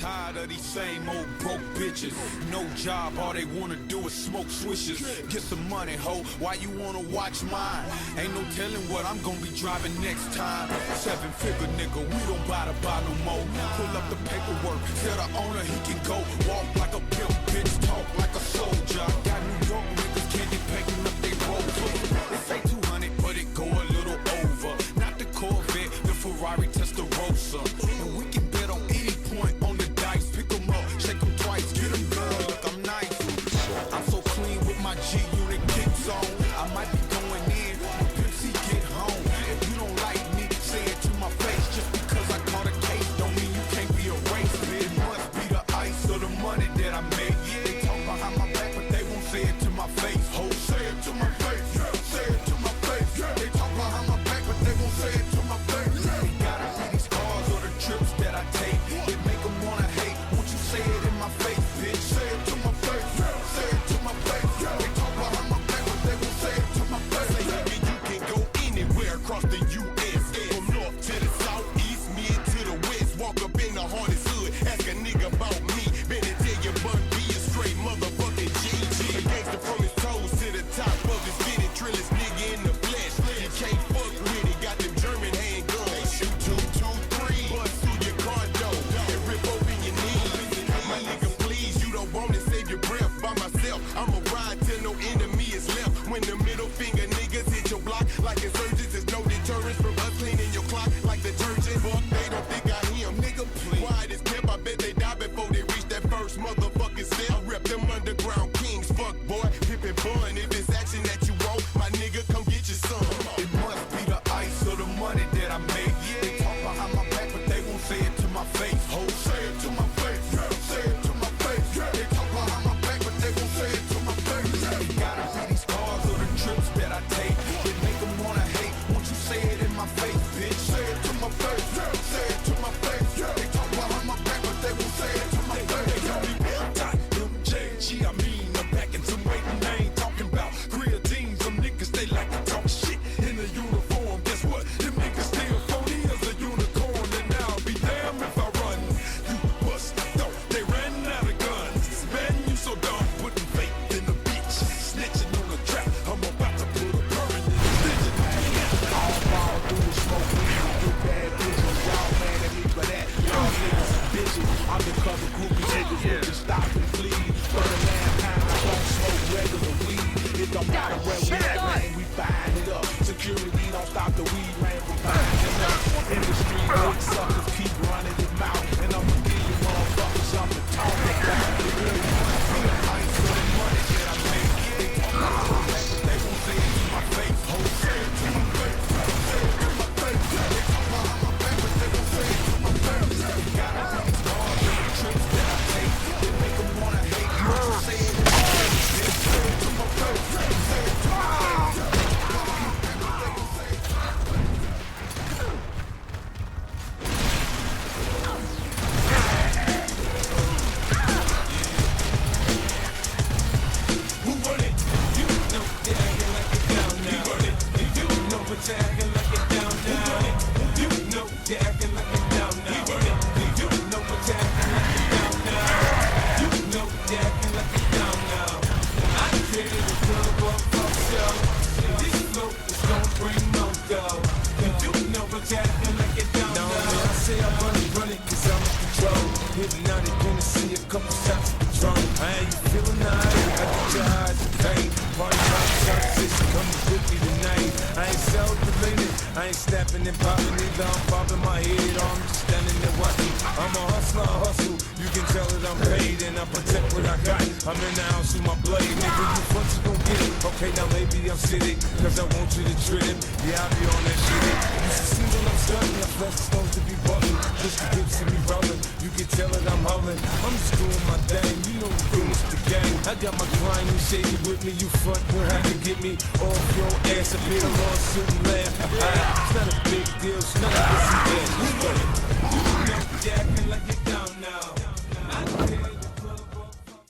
tired of these same old broke bitches. No job, all they wanna do is smoke swishes. Get some money, ho, why you wanna watch mine? Ain't no telling what I'm gonna be driving next time. 7-figure nigga, we don't buy the bar no more. Pull up the paperwork, tell the owner he can go. Walk like a pimp, bitch, talk like a soldier. Got New York niggas, candy packing up they rover. They say 200, but it go a little over. Not the Corvette, the Ferrari Testarossa. And we can bet on any point on the dice. Pick 'em up, shake 'em twice, get 'em girl, look I'm nice. I'm so clean with my G-Unit kicks on. I might be going in when Pimp C get home. If you don't like me, say it to my face. Just because I caught a case don't mean you can't be erased. It must be the ice or the money that I make. They talk behind my back, but they won't say it to my face. Ho, say it to my face, say it to my face. They talk behind my back, but they won't say it to my face. They gotta see these cars or the trips that I take. It make them wanna hate. Won't you say it in my face, bitch? Say it to my face, say it to my face. They talk behind my back, but they won't say it to my face. Baby, you can go anywhere across the U.S. From north to the south, east, mid to the west. Walk up in the hardest hood, ask a nigga about me. Better tell you, Bun B a straight motherfucking GG. A gangster from his toes to the top of his fitted, trillest nigga in the flesh. You can't fuck with it, got them German handguns. Shoot 2, 2, 3, bust through your condo and rip open your knees. My nigga, please, you don't want to save your breath by myself. I'ma ride till no enemy is left. When the middle finger niggas hit your block like insurgents, there's no deterrence from us cleaning your clock like detergent. Fuck, they don't think I hear 'em, nigga, please. Quiet as kept, I bet they die before they reach that first motherfucking step. I rep them underground kings, fuck boy, pippin' bun. If it's action that you want, my nigga, come get your son. It must be the ice or the money that I make. They talk behind my back, but they won't say it to my face. Ho, say it to my face, say it to my face. They talk behind my back, but they won't say it to my face. They gotta see these cars or the trips that I take. It make them wanna hate. Won't you say it in my face, bitch? Say it to my face, say it to my face. They talk behind my back, but they won't say it to my face. They call me MJG, I mean, I'm packing some weight and I ain't talking about creatine. Some niggas, they like to talk shit in the uniform. Guess what? Them niggas still phony as a unicorn. And I'll be damned if I run. You bust, though, they ran out of guns. Man, you so dumb, putting faith in the bitch. Snitching on the trap, I'm about to put a permanent decision. All fall through the smoke, we get bad bitches. Y'all mad at me for that. Y'all niggas are bitches. Undercover groupie niggas who can stop and bleed. For the last time, I don't smoke regular weed. It don't matter where we at, man, we buying it up. Security don't stop the weed man from buying it up. In the street, big suckers keep running their mouth. And I'ma give you motherfuckers something to talk about. It really must be the ice or the money that I make. They talk about my back, but they won't say it to my face. Ho, say it to my face, say it to my face. They talk behind my back, but they won't say it to my face. They gotta see these cars and the trips that I take. It make them wanna hate. Won't you say it in my face, bitch? Say it to my face, say it to my face. Who run it? You know they acting like it down now. You know what they acting like it down now. You know they acting like it down now. You know what they acting like it down now. You know they acting like it down now. I created a club of fuck show. This flow is gonna bring no dough. You know what they acting like it down now. I say I run it 'cause I'm in control. Hypnotic, gonna see a couple shots of Patron. How you feeling now? I get your eyes to pain. Party rock, competition, come with me tonight. I ain't self-related, I ain't snapping and popping either. I'm popping my head, or I'm just standing there watching. I'm a hustler, I hustle. You can tell that I'm paid and I protect what I got. I'm in the house with my blade. Nigga, you front, you gon' get it. Okay, now maybe I'm sitting, 'cause I want you to trip. Yeah, I be on that shit. You should see when I'm stunning. I flex stones to be bubbling. Just the hips and me rolling. You can tell that I'm howling. I'm just doing my thing. You know the thing, it's the game. I got my grind, you shady with me. You front, where I can get me off your ass. I paid a lawsuit and laugh. It's not a big deal. It's not a busy ass. You know, you acting like you're down.